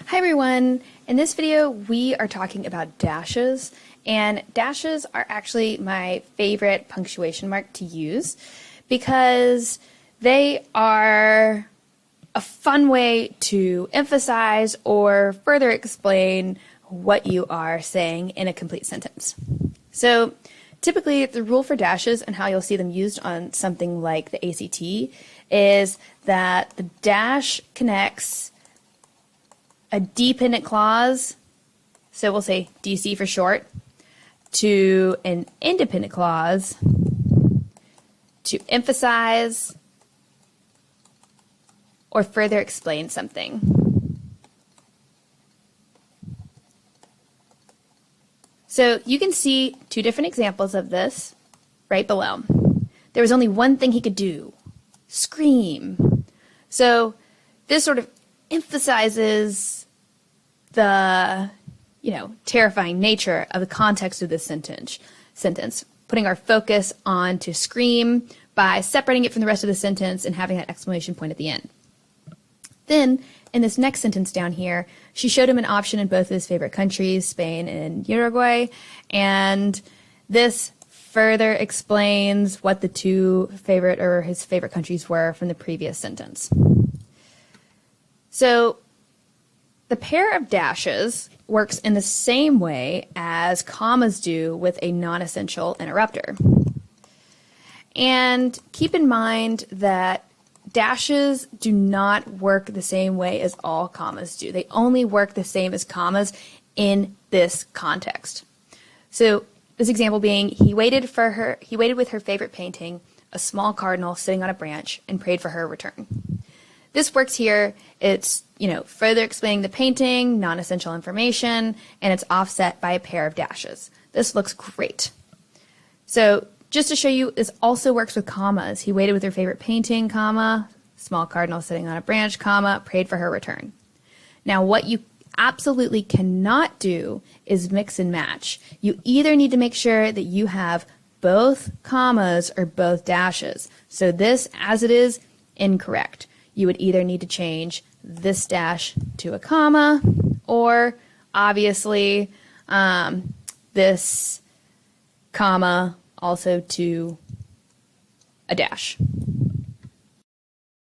Hi everyone! In this video we are talking about dashes, and dashes are actually my favorite punctuation mark to use because they are a fun way to emphasize or further explain what you are saying in a complete sentence. So typically the rule for dashes and how you'll see them used on something like the ACT is that the dash connects a dependent clause, so we'll say DC for short, to an independent clause to emphasize or further explain something. So you can see two different examples of this right below. There was only one thing he could do: scream. So this sort of emphasizes the, terrifying nature of the context of this sentence, putting our focus on to scream by separating it from the rest of the sentence and having that exclamation point at the end. Then, in this next sentence down here, she showed him an option in both of his favorite countries, Spain and Uruguay, and this further explains what the his favorite countries were from the previous sentence. So, the pair of dashes works in the same way as commas do with a non-essential interrupter. And keep in mind that dashes do not work the same way as all commas do. They only work the same as commas in this context. So this example being, he waited with her favorite painting, a small cardinal sitting on a branch, and prayed for her return. This works here. It's, further explaining the painting, non-essential information, and it's offset by a pair of dashes. This looks great. So just to show you, this also works with commas. He waited with her favorite painting, comma, small cardinal sitting on a branch, comma, prayed for her return. Now what you absolutely cannot do is mix and match. You either need to make sure that you have both commas or both dashes. So this, as it is, incorrect. You would either need to change this dash to a comma, or obviously this comma also to a dash.